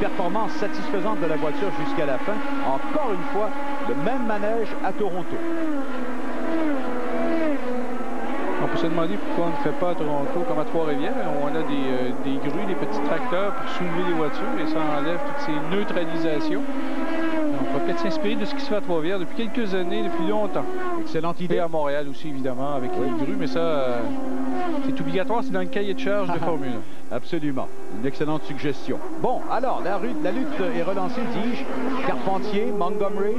performances satisfaisantes de la voiture jusqu'à la fin. Encore une fois, le même manège à Toronto. On peut se demander pourquoi on ne fait pas à Toronto comme à Trois-Rivières. On a des grues, des petits tracteurs pour soulever les voitures et ça enlève toutes ces neutralisations. On va peut-être s'inspirer de ce qui se fait à Trois-Rivières depuis quelques années, depuis longtemps. Excellente idée. Et à Montréal aussi, évidemment, avec les grues, mais ça, c'est obligatoire, c'est dans le cahier de charge de Formule 1. Absolument. Une excellente suggestion. Bon, alors, la lutte est relancée, dis-je. Carpentier, Montgomery,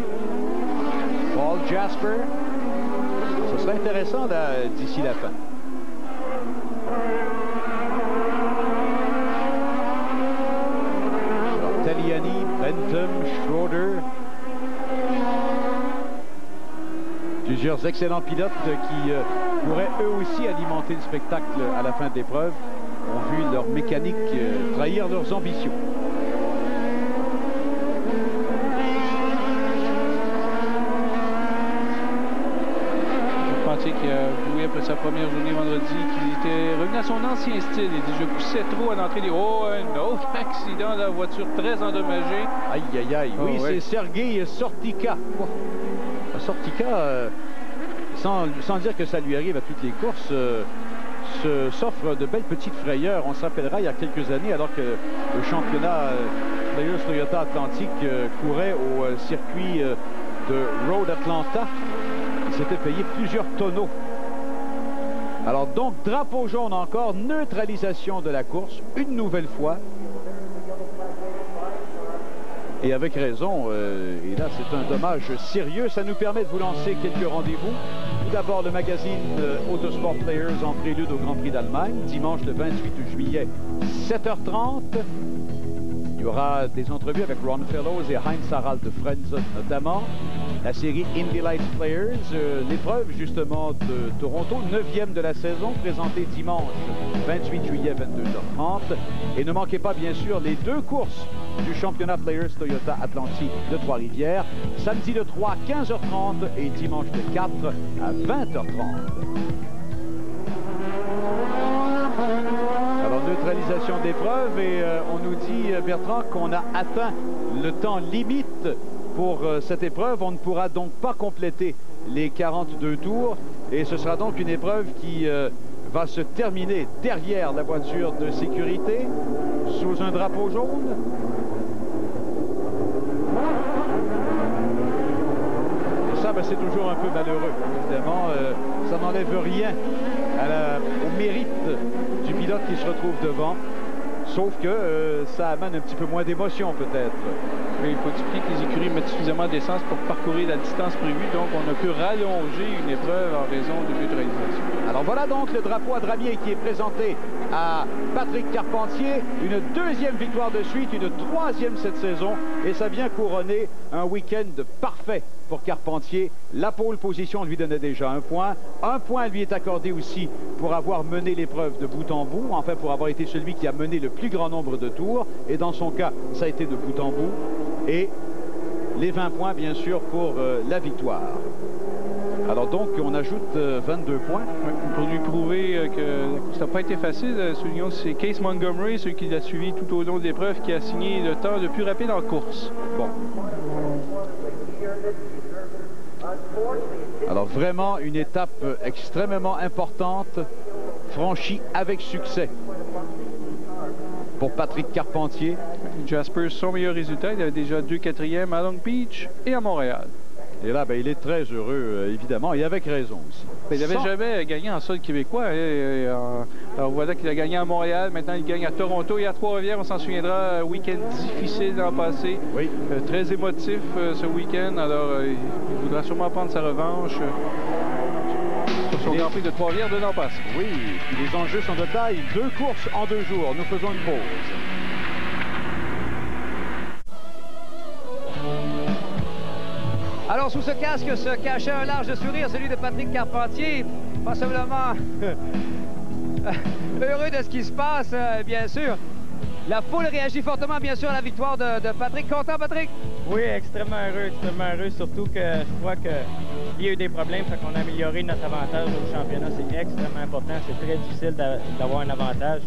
Paul Jasper. Ce serait intéressant d'ici la fin. Alors, Taliani, Bentham, Schroeder. Plusieurs excellents pilotes qui pourraient eux aussi alimenter le spectacle à la fin de l'épreuve ont vu leur mécanique trahir leurs ambitions. Carpentier qui a joué après sa première journée vendredi, qui était revenu à son ancien style. Il dit: je poussais trop à l'entrée des... Oh, un autre accident, la voiture très endommagée. Aïe, aïe, aïe. Oui, Oh, c'est Sergei Sortika. Sortika, sans dire que ça lui arrive à toutes les courses, s'offre de belles petites frayeurs. On se rappellera il y a quelques années, alors que le championnat Players Toyota Atlantique courait au circuit de Road Atlanta. Il s'était payé plusieurs tonneaux. Alors donc, drapeau jaune encore, neutralisation de la course, une nouvelle fois. Et avec raison, et là c'est un dommage sérieux. Ça nous permet de vous lancer quelques rendez-vous. Tout d'abord le magazine Autosport Players en prélude au Grand Prix d'Allemagne, dimanche le 28 juillet, 7h30. Il y aura des entrevues avec Ron Fellows et Heinz Harald de Frenz notamment. La série Indy Lights Players, l'épreuve justement de Toronto, 9e de la saison, présentée dimanche 28 juillet 22h30. Et ne manquez pas bien sûr les deux courses du championnat Players Toyota Atlantique de Trois-Rivières, samedi le 3 15h30 et dimanche le 4 à 20h30. Alors, neutralisation d'épreuve et on nous dit, Bertrand, qu'on a atteint le temps limite pour cette épreuve. On ne pourra donc pas compléter les 42 tours et ce sera donc une épreuve qui va se terminer derrière la voiture de sécurité sous un drapeau jaune. Et ça, c'est toujours un peu malheureux. Évidemment, ça n'enlève rien au mérite du pilote qui se retrouve devant. Sauf que ça amène un petit peu moins d'émotion peut-être. Mais il faut expliquer que les écuries mettent suffisamment d'essence pour parcourir la distance prévue, donc on a pu rallonger une épreuve en raison de neutralisation. Alors voilà donc le drapeau à Dramier qui est présenté à Patrick Carpentier. Une deuxième victoire de suite, une troisième cette saison, et ça vient couronner un week-end parfait pour Carpentier. La pole position lui donnait déjà un point. Un point lui est accordé aussi pour avoir mené l'épreuve de bout en bout, enfin pour avoir été celui qui a mené le plus grand nombre de tours, et dans son cas, ça a été de bout en bout. Et les 20 points, bien sûr, pour la victoire. Alors donc, on ajoute 22 points. Oui, pour lui prouver que ça n'a pas été facile, soulignons que c'est Case Montgomery, celui qui l'a suivi tout au long de l'épreuve, qui a signé le temps le plus rapide en course. Bon. Alors vraiment, une étape extrêmement importante, franchie avec succès pour Patrick Carpentier. Jasper, son meilleur résultat, il avait déjà 2 quatrièmes à Long Beach et à Montréal. Et là, il est très heureux, évidemment, et avec raison aussi. Il n'avait jamais gagné en sol québécois. Alors voilà qu'il a gagné à Montréal, maintenant il gagne à Toronto et à Trois-Rivières. On s'en souviendra, week-end difficile l'an passé. Oui. Très émotif ce week-end, alors il voudra sûrement prendre sa revanche sur son Grand Prix de Trois-Rivières de l'an passé. Oui, puis les enjeux sont de taille. 2 courses en 2 jours. Nous faisons une pause. Alors, sous ce casque se cachait un large sourire, celui de Patrick Carpentier. Pas simplement heureux de ce qui se passe, bien sûr. La foule réagit fortement, bien sûr, à la victoire de Patrick. Content, Patrick? Oui, extrêmement heureux, surtout que je crois qu'il y a eu des problèmes, fait qu'on a amélioré notre avantage au championnat. C'est extrêmement important, c'est très difficile d'avoir un avantage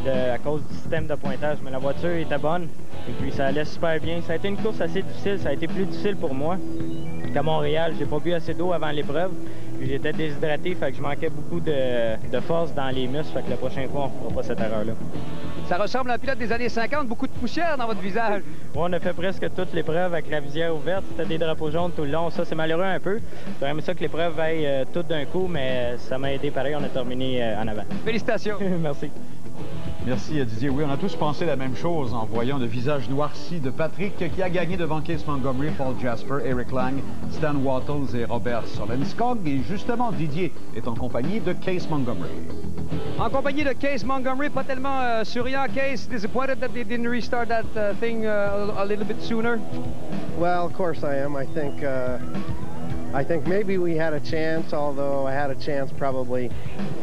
à cause du système de pointage, mais la voiture était bonne et puis ça allait super bien. Ça a été une course assez difficile, ça a été plus difficile pour moi qu'à Montréal. J'ai pas bu assez d'eau avant l'épreuve Puis j'étais déshydraté, fait que je manquais beaucoup de force dans les muscles, fait que la prochaine fois, on ne fera pas cette erreur-là. Ça ressemble à un pilote des années 50, beaucoup de poussière dans votre visage. Ouais, on a fait presque toute l'épreuve avec la visière ouverte. C'était des drapeaux jaunes tout le long. Ça, c'est malheureux un peu. J'aurais aimé ça que l'épreuve aille toute d'un coup, mais ça m'a aidé pareil. On a terminé en avant. Félicitations. Merci. Merci Didier. Oui, on a tous pensé la même chose en voyant le visage noirci de Patrick qui a gagné devant Case Montgomery, Paul Jasper, Eric Lang, Stan Wattles et Robert Solenskog. Et justement, Didier est en compagnie de Case Montgomery. En compagnie de Case Montgomery, pas tellement souriant. Case, disappointed that they didn't restart that thing a little bit sooner? Well, of course I am. I think maybe we had a chance, although I had a chance probably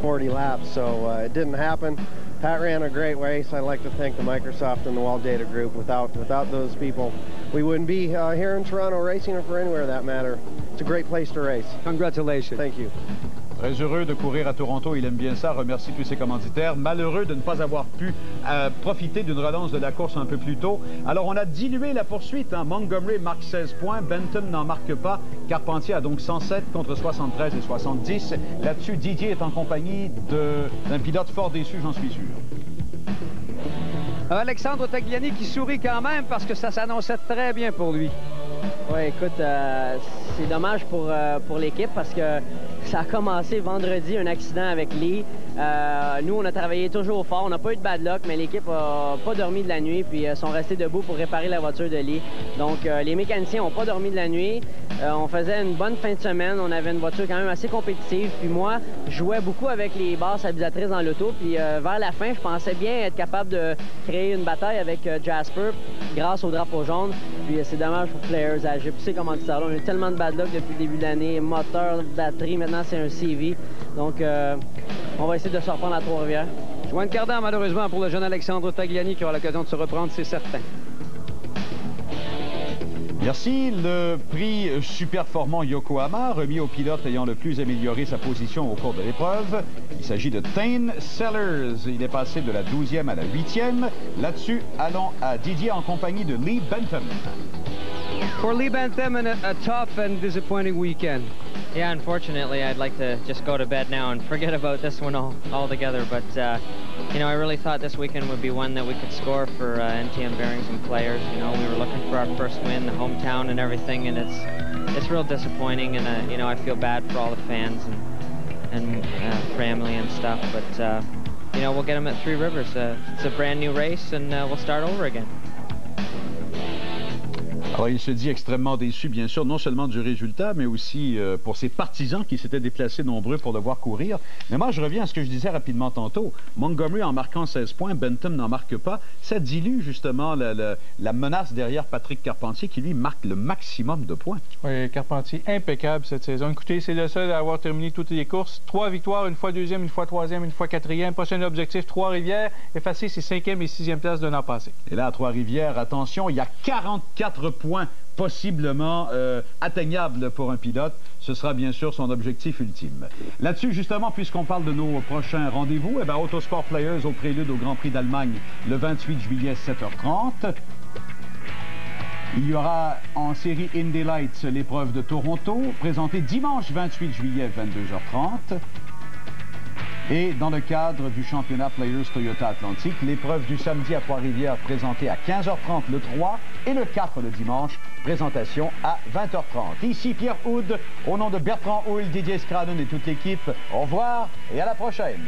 40 laps, so it didn't happen. Pat ran a great race. I'd like to thank the Microsoft and the Wall Data Group. Without those people, we wouldn't be here in Toronto racing or for anywhere that matter. It's a great place to race. Congratulations. Thank you. Très heureux de courir à Toronto, il aime bien ça, remercie tous ses commanditaires. Malheureux de ne pas avoir pu profiter d'une relance de la course un peu plus tôt. Alors on a dilué la poursuite, hein. Montgomery marque 16 points, Benton n'en marque pas. Carpentier a donc 107 contre 73 et 70. Là-dessus, Didier est en compagnie d'un pilote fort déçu, j'en suis sûr. Alexandre Tagliani qui sourit quand même parce que ça s'annonçait très bien pour lui. Oui, écoute, c'est dommage pour l'équipe parce que ça a commencé vendredi, un accident avec Lee. Nous, on a travaillé toujours fort. On n'a pas eu de bad luck, mais l'équipe n'a pas dormi de la nuit, puis sont restés debout pour réparer la voiture de Lee. Donc, les mécaniciens n'ont pas dormi de la nuit. On faisait une bonne fin de semaine. On avait une voiture quand même assez compétitive. Puis moi, je jouais beaucoup avec les barres stabilisatrices dans l'auto. Puis vers la fin, je pensais bien être capable de créer une bataille avec Jasper grâce au drapeau jaune. Puis c'est dommage pour Players. J'ai poussé commanditaire. On a eu tellement de bad luck depuis le début de l'année. Moteur, batterie, maintenant c'est un CV. Donc, on va essayer de se reprendre à Trois-Rivières. Joint Cardan, malheureusement, pour le jeune Alexandre Tagliani qui aura l'occasion de se reprendre, c'est certain. Merci. Le prix Superformant Yokohama, remis au pilote ayant le plus amélioré sa position au cours de l'épreuve. Il s'agit de Thane Sellers. Il est passé de la 12e à la 8e. Là-dessus, allons à Didier en compagnie de Lee Benton. For Lee Benton, a tough and disappointing weekend. Yeah, unfortunately, I'd like to just go to bed now and forget about this one altogether. But, you know, I really thought this weekend would be one that we could score for NTM Bearings and Players. You know, we were looking for our first win, the hometown and everything, and it's real disappointing. And, you know, I feel bad for all the fans and family and stuff. But, you know, we'll get them at Three Rivers. It's a brand new race, and we'll start over again. Alors, il se dit extrêmement déçu, bien sûr, non seulement du résultat, mais aussi pour ses partisans qui s'étaient déplacés nombreux pour le voir courir. Mais moi, je reviens à ce que je disais rapidement tantôt. Montgomery en marquant 16 points, Benton n'en marque pas. Ça dilue justement la menace derrière Patrick Carpentier qui, lui, marque le maximum de points. Oui, Carpentier, impeccable cette saison. Écoutez, c'est le seul à avoir terminé toutes les courses. 3 victoires, une fois deuxième, une fois troisième, une fois quatrième. Prochain objectif, Trois-Rivières. Effacer ses 5e et 6e places de l'an passé. Et là, à Trois-Rivières, attention, il y a 44 points possiblement atteignable pour un pilote. Ce sera bien sûr son objectif ultime. Là-dessus, justement, puisqu'on parle de nos prochains rendez-vous, eh bien, Autosport Players au prélude au Grand Prix d'Allemagne le 28 juillet, 7h30. Il y aura en série Indy Lights l'épreuve de Toronto, présentée dimanche 28 juillet, 22h30. Et dans le cadre du championnat Players Toyota Atlantique, l'épreuve du samedi à Trois-Rivières présentée à 15h30 le 3 et le 4 le dimanche, présentation à 20h30. Ici Pierre Houde, au nom de Bertrand Houle, Didier Scraden et toute l'équipe, au revoir et à la prochaine.